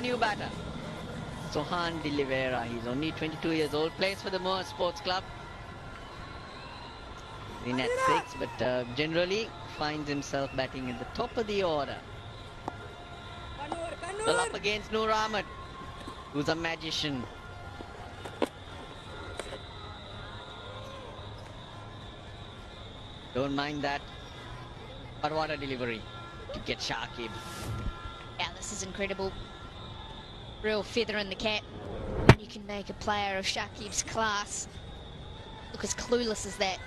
new batter, Sohan De Oliveira. He's only 22 years old, plays for the Moa Sports Club. In at 6, but generally finds himself batting at the top of the order. Well, up against Noor Ahmed, who's a magician. Don't mind that. But what a delivery to get Shakib. Yeah, this is incredible. Real feather in the cap. You can make a player of Shakib's class look as clueless as that.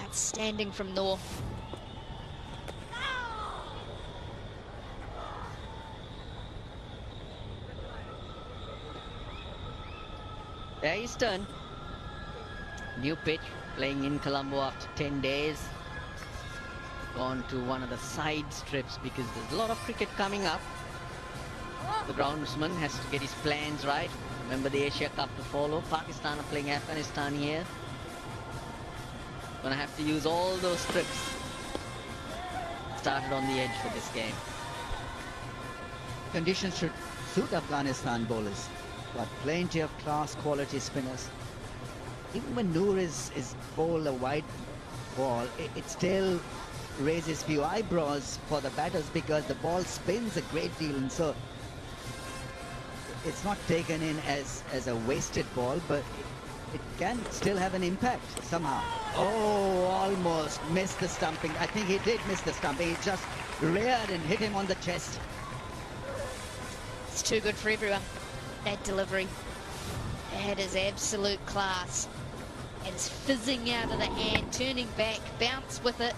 Outstanding from Noor. There he's turn. New pitch, playing in Colombo after 10 days. Gone to one of the side strips because there's a lot of cricket coming up. The groundsman has to get his plans right. Remember the Asia Cup to follow. Pakistan are playing Afghanistan here. Gonna have to use all those strips. Started on the edge for this game. Conditions should suit Afghanistan bowlers. Got plenty of class quality spinners. Even when Noor is bowled a wide ball, it still raises few eyebrows for the batters because the ball spins a great deal, and so it's not taken in as a wasted ball, but it can still have an impact somehow. Oh, almost missed the stumping. I think he did miss the stumping. He just reared and hit him on the chest. It's too good for everyone. That delivery. That is absolute class. It's fizzing out of the hand, turning back, bounce with it.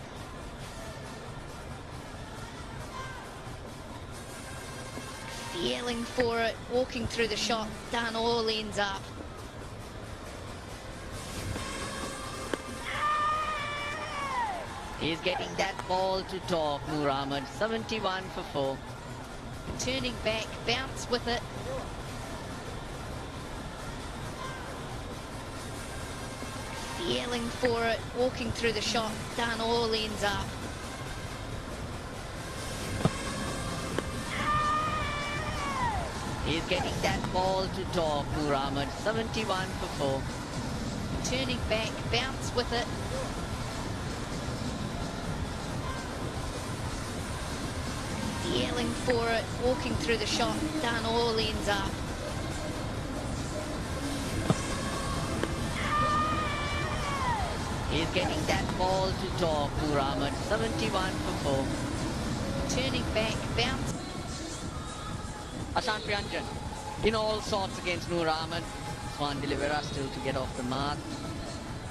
Feeling for it, walking through the shot, done all ends up. He's getting that ball to talk, Noor Ahmed. 71 for 4. Turning back, bounce with it. Feeling for it, walking through the shot, done all ends up. He's getting that ball to talk, Noor Ahmed. 71 for 4. Turning back, bounce with it. Feeling for it, walking through the shot, done all ends up. He's getting that ball to talk, Noor Ahmed. 71 for 4. Turning back, bounce. Ashan Priyanjan in all sorts against Noor Ahmed. Swan De Oliveira still to get off the mark.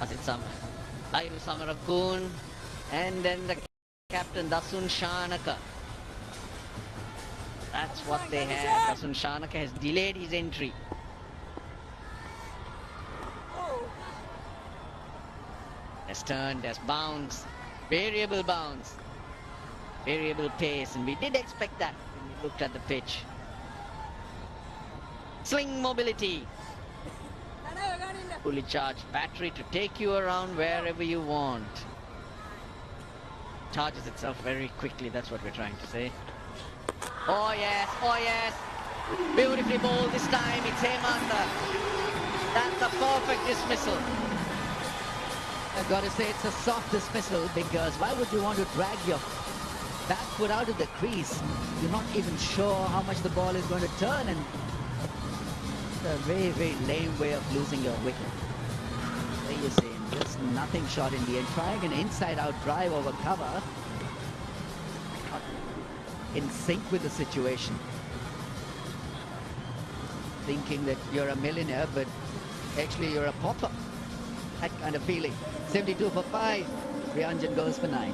Asit Samarakun, and then the captain Dasun Shanaka. That's what they have. Dasun Shanaka has delayed his entry. There's turn, there's bounce, variable bounce, variable pace, and we did expect that when we looked at the pitch. Sling mobility. Fully charged battery to take you around wherever you want. Charges itself very quickly, that's what we're trying to say. Oh yes, oh yes. Beautifully bowled this time, it's Hemanta. That's a perfect dismissal. I've got to say it's a soft dismissal, because why would you want to drag your back foot out of the crease? You're not even sure how much the ball is going to turn, and it's a very, very lame way of losing your wicket. There you see, just nothing short in the end. Trying an inside-out drive over cover, not in sync with the situation. Thinking that you're a millionaire, but actually you're a pauper. That kind of feeling. 72 for 5. Priyanjan goes for 9.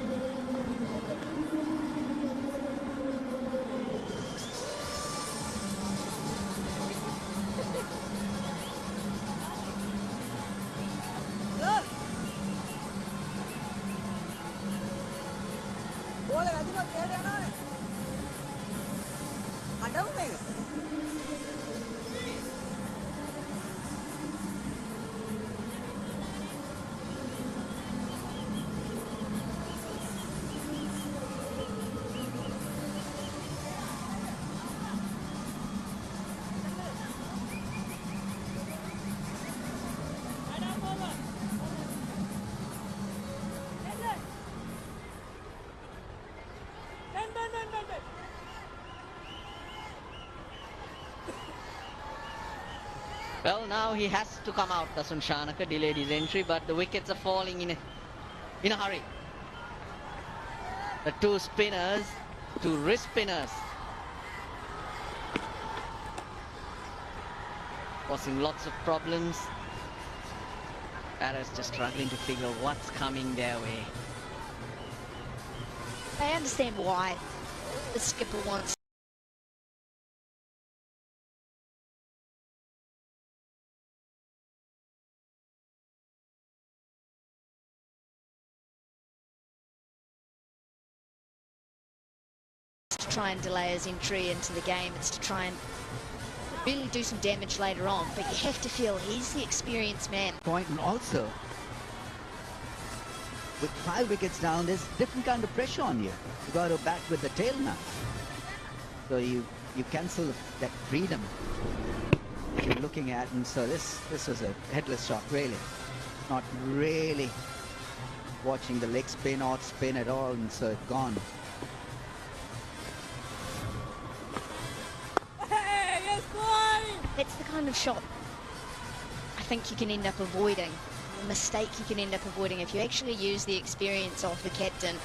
Well, now he has to come out. Dasun Shanaka delayed his entry, but the wickets are falling in a hurry. The two spinners, two wrist spinners, causing lots of problems. Paris just struggling to figure what's coming their way. I understand why the skipper wants to try and delay his entry into the game. It's to try and really do some damage later on, but you have to feel he's the experienced man. Point, and also, with 5 wickets down, there's different kind of pressure on you. You got to bat with the tail now. So you cancel that freedom you're looking at, and so this was a headless shot, really. Not really watching the leg spin or spin at all, and so it's gone. That's the kind of shot I think you can end up avoiding, a mistake you can end up avoiding if you actually use the experience of the captain.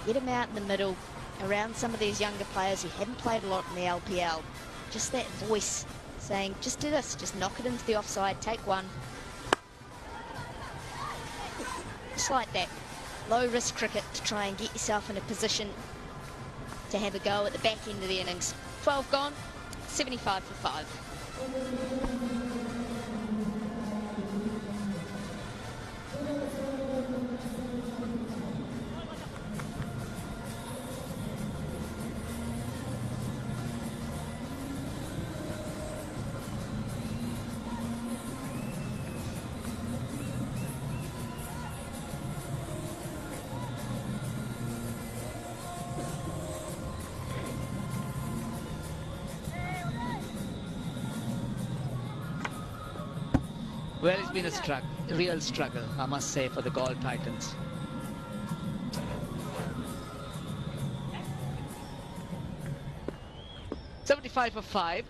Get him out in the middle, around some of these younger players who haven't played a lot in the LPL. Just that voice saying, just do this, just knock it into the offside, take one. Just like that. Low risk cricket to try and get yourself in a position to have a go at the back end of the innings. 12 gone, 75 for 5. Well, it's been a real struggle, I must say, for the Galle Titans. $75 for 5.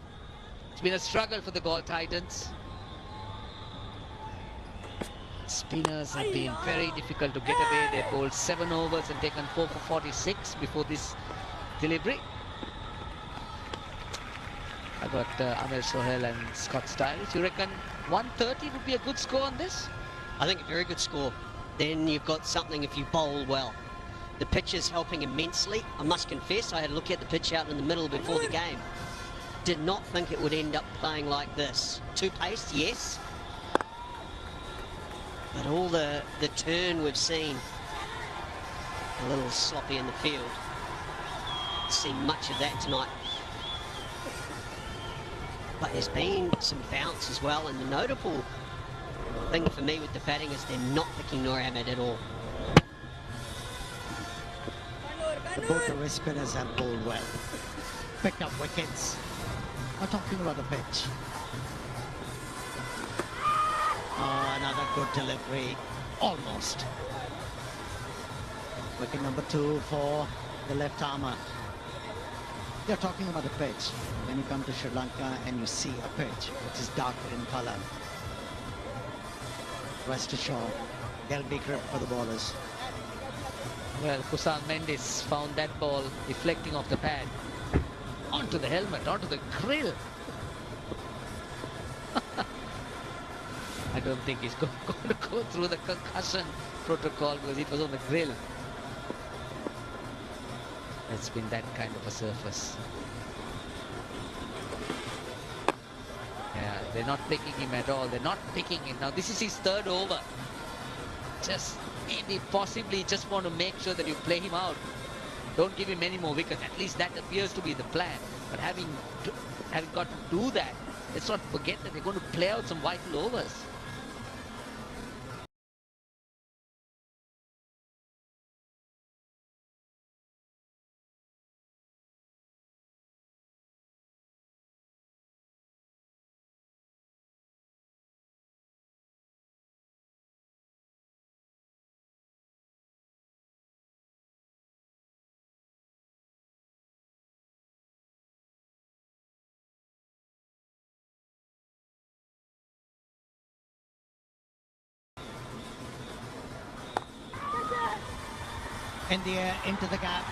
It's been a struggle for the Galle Titans. Spinners have been very difficult to get away. They've bowled 7 overs and taken 4 for 46 before this delivery. I got Amir Sohail and Scott Styles. You reckon 130 would be a good score on this? I think a very good score. Then you've got something if you bowl well. The pitch is helping immensely. I must confess, I had a look at the pitch out in the middle before the game. Did not think it would end up playing like this. Too paced, yes. But all the turn we've seen, a little sloppy in the field. Seen much of that tonight. But there's been some bounce as well, and the notable thing for me with the batting is they're not picking Noor Ahmed at all. Both the wrist spinners have bowled well. Picked up wickets. We're talking about the pitch. Oh, another good delivery. Almost. Wicket number 2 for the left armour. You're talking about the pitch. When you come to Sri Lanka and you see a pitch which is darker in colour, rest assured, there'll be grip for the bowlers. Well, Kusal Mendes found that ball deflecting off the pad. Onto the helmet, onto the grill. I don't think he's going to go through the concussion protocol because it was on the grill. It's been that kind of a surface. Yeah, they're not picking him at all. They're not picking him. Now, this is his 3rd over. Just maybe possibly just want to make sure that you play him out. Don't give him any more wickets. At least that appears to be the plan. But having got to do that, let's not forget that they're going to play out some vital overs. in the air, into the gap.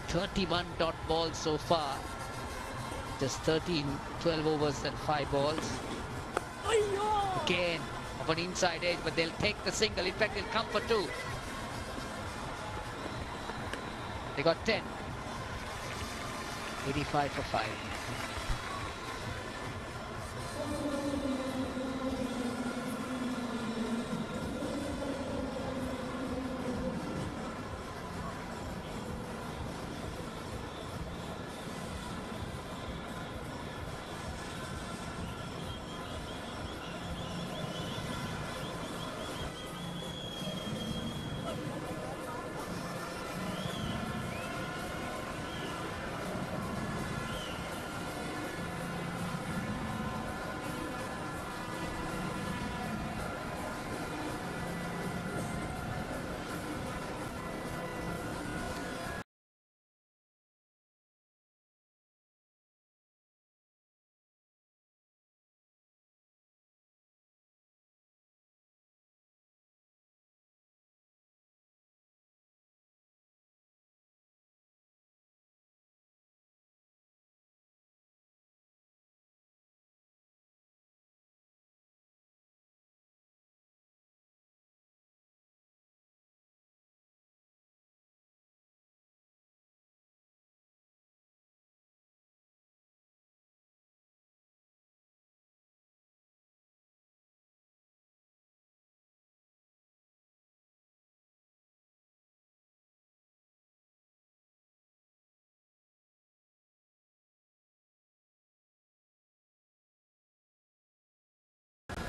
31 dot balls so far. Just 13, 12 overs and 5 balls. Again, of an inside edge, but they'll take the single. In fact, they'll come for 2. They got 10. 85 for 5.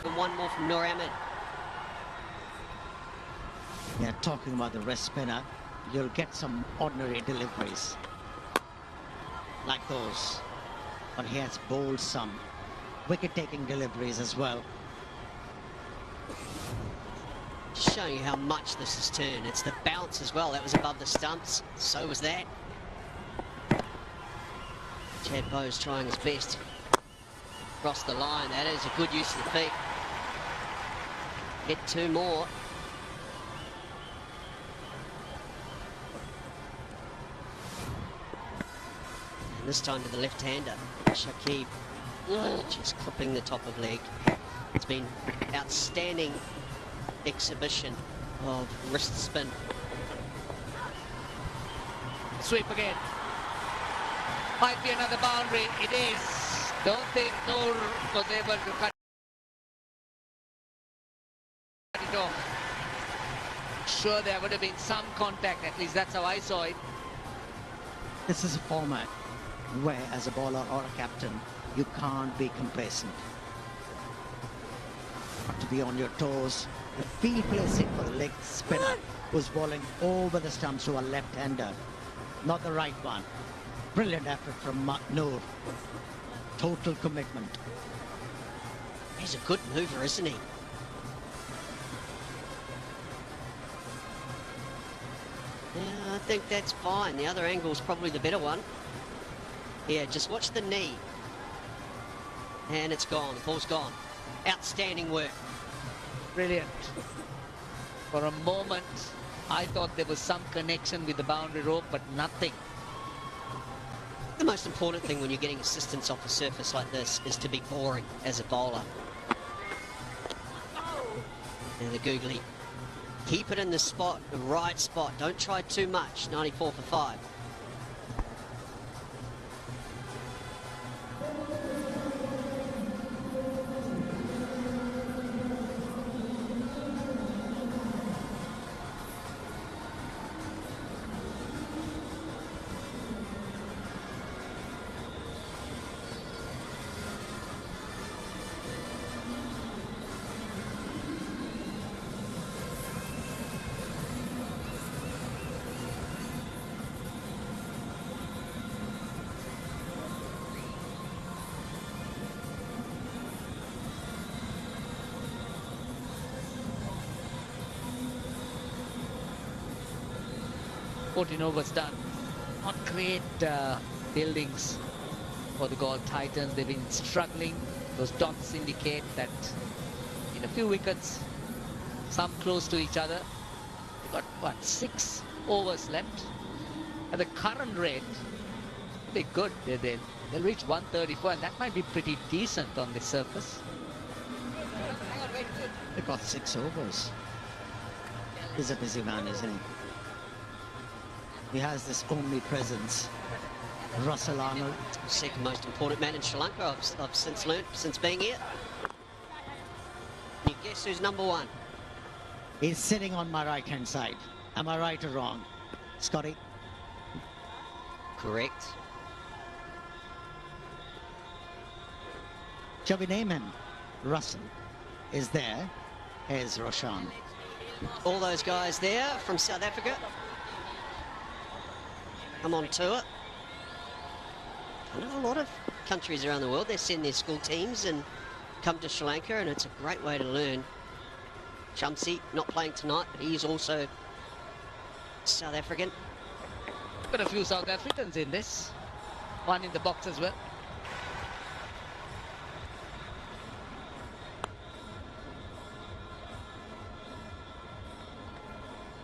And one more from Nur Ahmed. Yeah, talking about the wrist spinner, you'll get some ordinary deliveries like those. But he has bowled some wicket-taking deliveries as well. Just showing you how much this has turned. It's the bounce as well. That was above the stumps. So was that. Chad Bowes trying his best. Across the line. That is a good use of the feet. Get 2 more. And this time to the left-hander. Shakib just clipping the top of leg. It's been outstanding exhibition of wrist spin. Sweep again. Might be another boundary. It is. Don't think Noor was able to cut it off. Sure, there would have been some contact. At least that's how I saw it. This is a format where, as a bowler or a captain, you can't be complacent. Got to be on your toes. The field placing for the leg spinner was bowling over the stumps to a left-hander, not the right one. Brilliant effort from Noor. Total commitment. He's a good mover, isn't he? Yeah, I think that's fine. The other angle's probably the better one. Yeah, just watch the knee. And it's gone. The ball's gone. Outstanding work. Brilliant. For a moment, I thought there was some connection with the boundary rope, but nothing. The most important thing when you're getting assistance off a surface like this is to be boring as a bowler. And the googly. Keep it in the spot, the right spot. Don't try too much. 94 for 5. Was done. Not great buildings for the Galle Titans. They've been struggling. Those dots indicate that in a few wickets, some close to each other, got what, 6 overs left. At the current rate, they're good. They'll reach 134, and that might be pretty decent on this surface. They got 6 overs. He's a busy man, isn't he? He has this omnipresence. Russell Arnold. Second most important man in Sri Lanka, I've since learnt since being here. You guess who's number 1? He's sitting on my right-hand side. Am I right or wrong? Scotty? Correct. Shall we name him? Russell is there. Here's Roshan. All those guys there from South Africa. I'm on tour. I know a lot of countries around the world, they send their school teams and come to Sri Lanka, and it's a great way to learn. Shamsi not playing tonight, but he's also South African. Got a few South Africans in this. One in the box as well.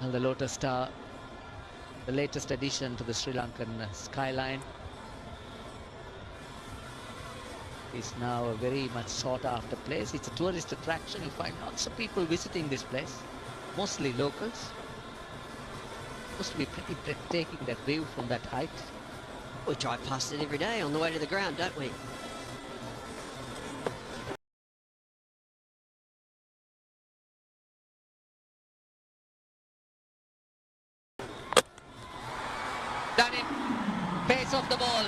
Well, the Lotus Star, the latest addition to the Sri Lankan skyline, is now a very much sought after place. It's a tourist attraction. You find lots of people visiting this place, mostly locals. Supposed to be pretty breathtaking, that view from that height. We drive past it every day on the way to the ground, don't we? Done it. Pace of the ball.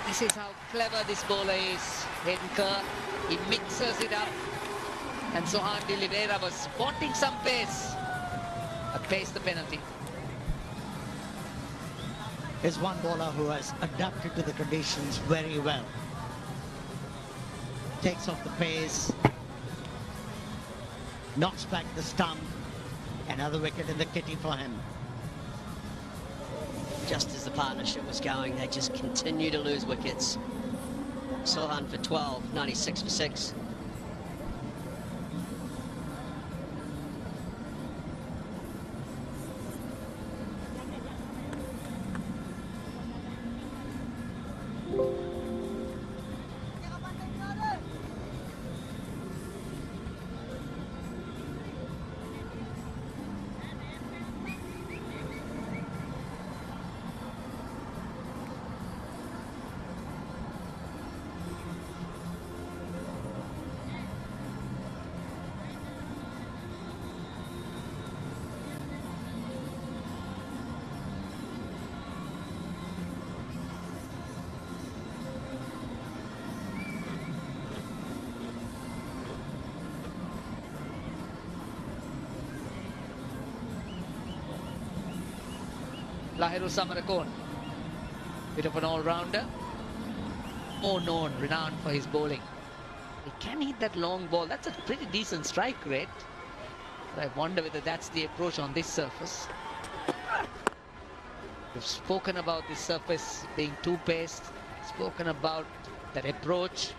This is how clever this bowler is. Henker, he mixes it up. And Sohan de Oliveira was wanting some pace. But pays the penalty. Is one bowler who has adapted to the conditions very well. Takes off the pace. Knocks back the stump. Another wicket in the kitty for him. Just as the partnership was going, they just continue to lose wickets. Sohan for 12, 96 for 6. Lahiru Samarakon, bit of an all-rounder, more known, renowned for his bowling. He can hit that long ball. That's a pretty decent strike rate. But I wonder whether that's the approach on this surface. We've spoken about this surface being too paced, spoken about that approach.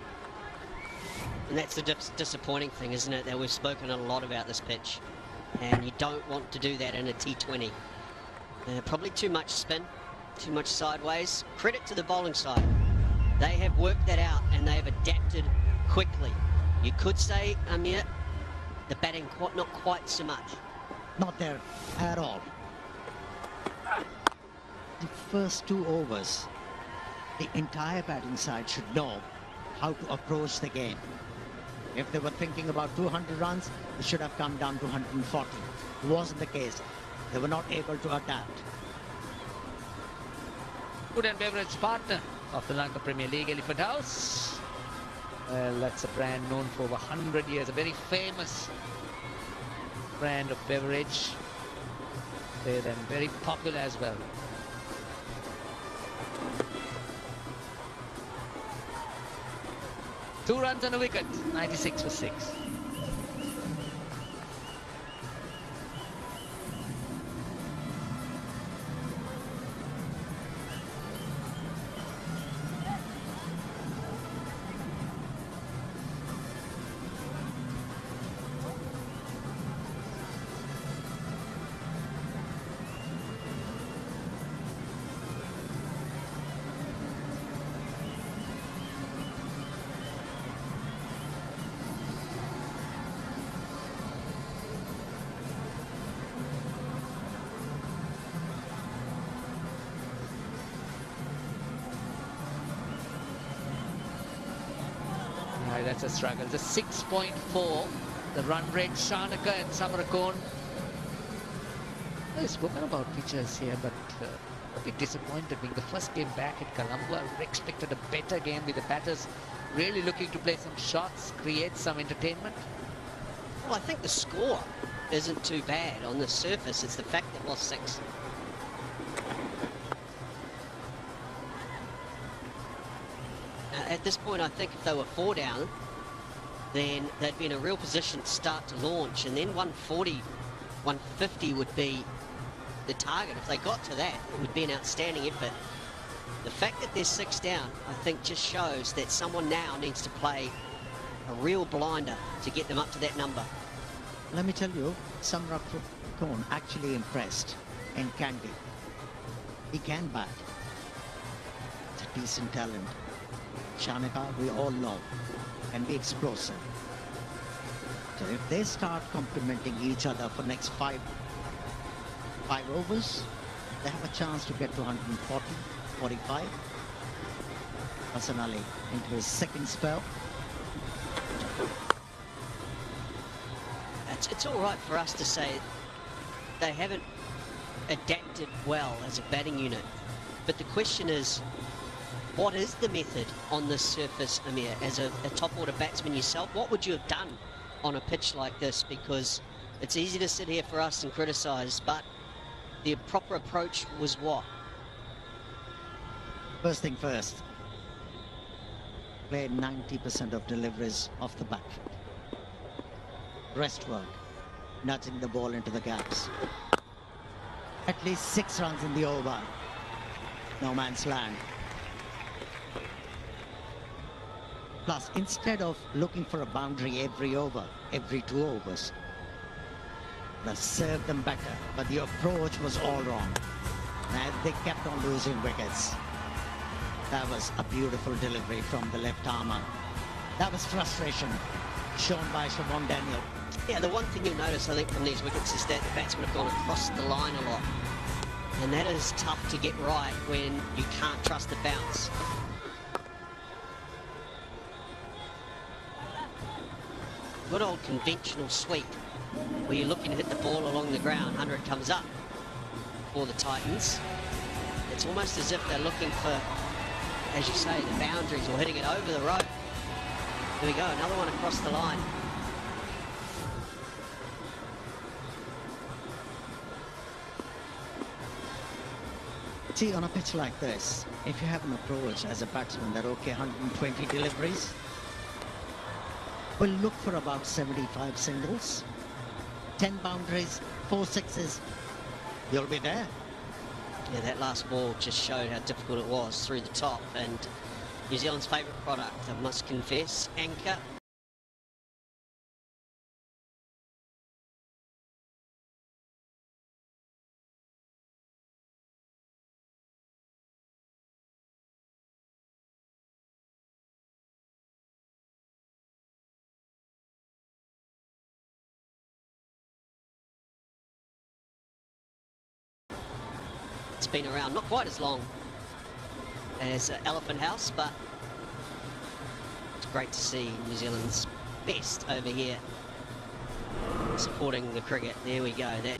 And that's the disappointing thing, isn't it? That we've spoken a lot about this pitch. And you don't want to do that in a T20. Probably too much spin, too much sideways. Credit to the bowling side. They have worked that out and they have adapted quickly. You could say, Amir, the batting not quite so much. Not there at all. The first 2 overs, the entire batting side should know how to approach the game. If they were thinking about 200 runs, it should have come down to 140. It wasn't the case. They were not able to adapt. Food and beverage partner of the Lanka Premier League, Elephant House. Well, that's a brand known for over 100 years, a very famous brand of beverage. They're then very popular as well. Two runs on a wicket, 96 for 6. That's a struggle. The 6.4, the run rate, Shanaka and Samarakon. I've spoken about pitchers here, but a bit disappointed being the first game back at Colombo. I expected a better game with the batters really looking to play some shots, create some entertainment. Well, I think the score isn't too bad on the surface. It's the fact that lost 6. At this point, I think if they were 4 down, then they'd be in a real position to start to launch, and then 140, 150 would be the target. If they got to that, it would be an outstanding effort. The fact that they're 6 down, I think, just shows that someone now needs to play a real blinder to get them up to that number. Let me tell you, Samarakon actually impressed and can be. He can bat. It's a decent talent. Shanaka, we all know, can be explosive. So if they start complementing each other for next five overs, they have a chance to get to 140, 45. Hasan Ali into his second spell. It's all right for us to say they haven't adapted well as a batting unit, but the question is, what is the method on this surface, Amir? As a top order batsman yourself, what would you have done on a pitch like this? Because it's easy to sit here for us and criticise, but the proper approach was what? First thing first, play 90% of deliveries off the back foot. Rest work, nudging the ball into the gaps. At least 6 runs in the over. No man's land. Plus, instead of looking for a boundary every over, every 2 overs, that served them better, but the approach was all wrong. And they kept on losing wickets. That was a beautiful delivery from the left armer. That was frustration shown by Siobhan Daniel. Yeah, the one thing you'll notice, I think, from these wickets is that the batsmen have gone across the line a lot. And that is tough to get right when you can't trust the bounce. Good old conventional sweep, where you're looking to hit the ball along the ground. 100 comes up for the Titans. It's almost as if they're looking for, as you say, the boundaries or hitting it over the rope. Here we go, another one across the line. See, on a pitch like this, if you have an approach as a batsman that, okay, 120 deliveries, we'll look for about 75 singles, 10 boundaries, 4 sixes, you'll be there. Yeah, that last ball just showed how difficult it was through the top, and New Zealand's favourite product, I must confess, anchor. It's been around not quite as long as Elephant House, but it's great to see New Zealand's best over here supporting the cricket. There we go. That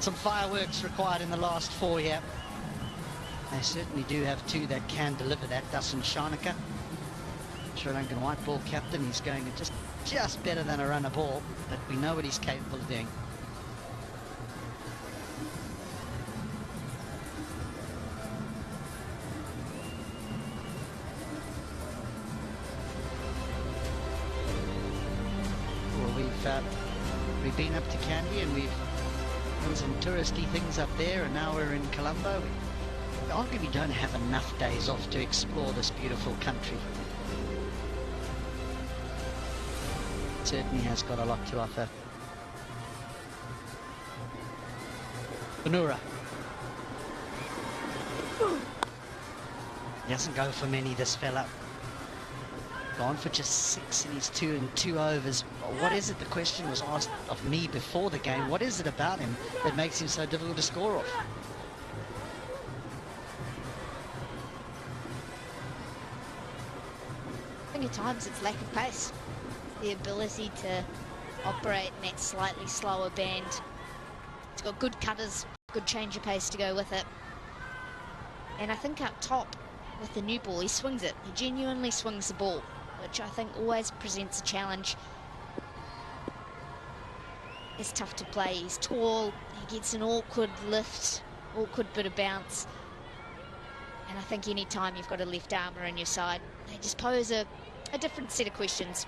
some fireworks required in the last 4 here. They certainly do have two that can deliver that. Dasan Shanaka, Sri Lankan white ball captain. He's going just better than a runner ball, but we know what he's capable of doing. Well, we've been up to Kandy and we've done some touristy things up there, and now we're in Colombo. We arguably don't have enough days off to explore this beautiful country. It certainly has got a lot to offer. Banura. He doesn't go for many, this fella. Gone for just 6 in his 2 and 2 overs. What is it? The question was asked of me before the game. What is it about him that makes him so difficult to score off? I think at times it's lack of pace. The ability to operate in that slightly slower band. It's got good cutters, good change of pace to go with it. And I think up top with the new ball, he swings it. He genuinely swings the ball, which I think always presents a challenge. It's tough to play. He's tall, he gets an awkward lift, awkward bit of bounce. And I think any time you've got a left armour on your side, they just pose a different set of questions.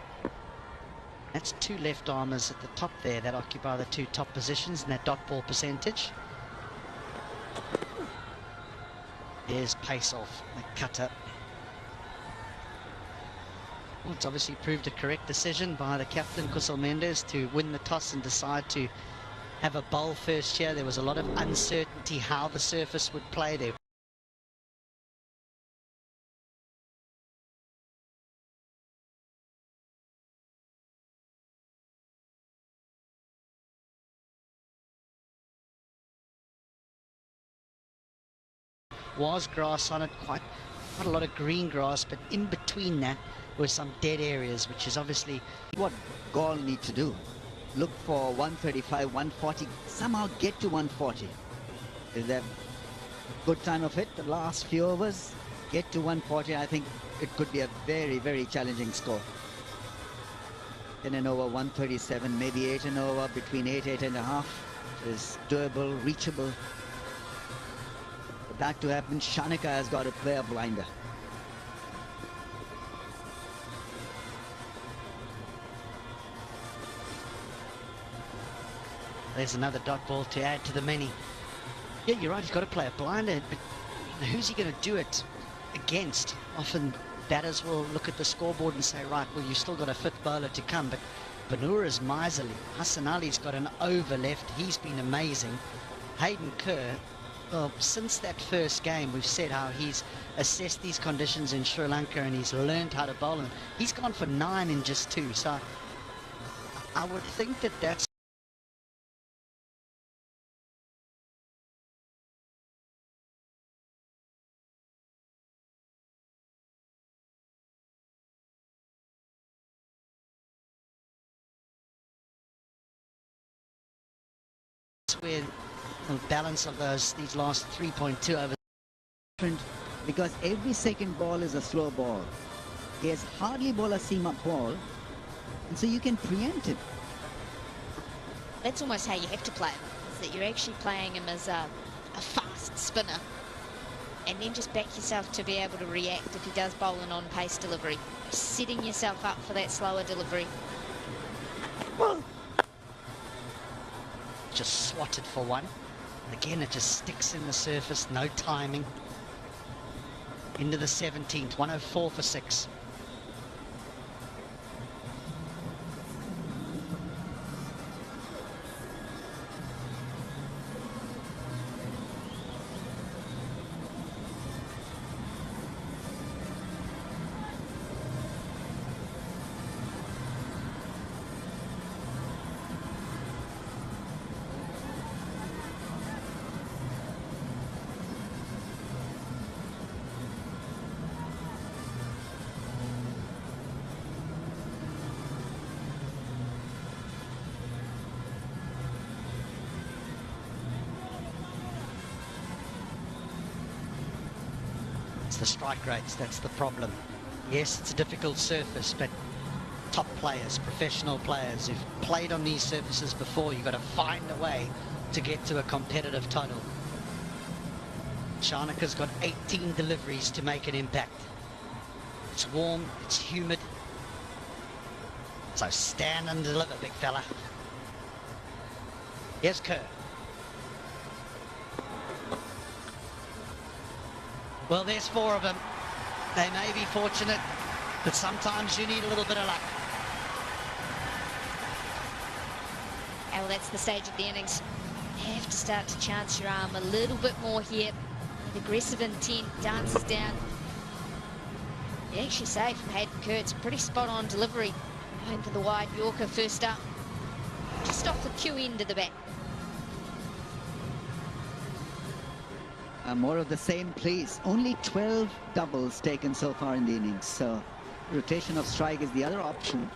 That's 2 left armers at the top there that occupy the 2 top positions in that dot ball percentage. Here's pace off the cutter. Well, it's obviously proved a correct decision by the captain, Kusal Mendes, to win the toss and decide to have a bowl first here. There was a lot of uncertainty how the surface would play there. Was grass on it, quite a lot of green grass, but in between that were some dead areas, which is obviously What Gaul need to do, look for 135, 140, somehow get to 140. Is that good time of it, the last few overs, get to 140. I think it could be a very, very challenging score. 10 and over, 137, maybe 8 and over, between 8 and a half is doable, reachable. For that to happen, Shanaka has got to play a blinder. there's another dot ball to add to the many. Yeah, you're right, he's got to play a blinder, but who's he going to do it against? Often batters will look at the scoreboard and say, right, well, you've still got a fifth bowler to come, but Banura's miserly. Hassan Ali's got an over left. He's been amazing. Hayden Kerr, well, since that first game, we've said how he's assessed these conditions in Sri Lanka and he's learned how to bowl them. He's gone for 9 in just 2, so I would think that that's where the balance of these last 3.2 overs. Because every second ball is a slow ball. He has hardly bowled a seam-up ball, and so you can preempt him. That's almost how you have to play him, is that you're actually playing him as a fast spinner, and then just back yourself to be able to react if he does bowl an on-pace delivery. Setting yourself up for that slower delivery. Just swatted for 1. Again, it just sticks in the surface, no timing. Into the 17th, 104 for 6. the strike rates, that's the problem. Yes, it's a difficult surface, but top players, professional players who've played on these surfaces before, you've got to find a way to get to a competitive total. Shanika's got 18 deliveries to make an impact. It's warm, it's humid. So stand and deliver, big fella. Here's Kerr. Well, there's 4 of them. They may be fortunate, but sometimes you need a little bit of luck. Well, that's the stage of the innings. You have to start to chance your arm a little bit more here. With aggressive intent, dances down. You actually say from Hayden Kerr, it's a pretty spot-on delivery. Going for the wide Yorker first up. Just off the cue end of the bat. More of the same, please. Only 12 doubles taken so far in the innings, so rotation of strike is the other option.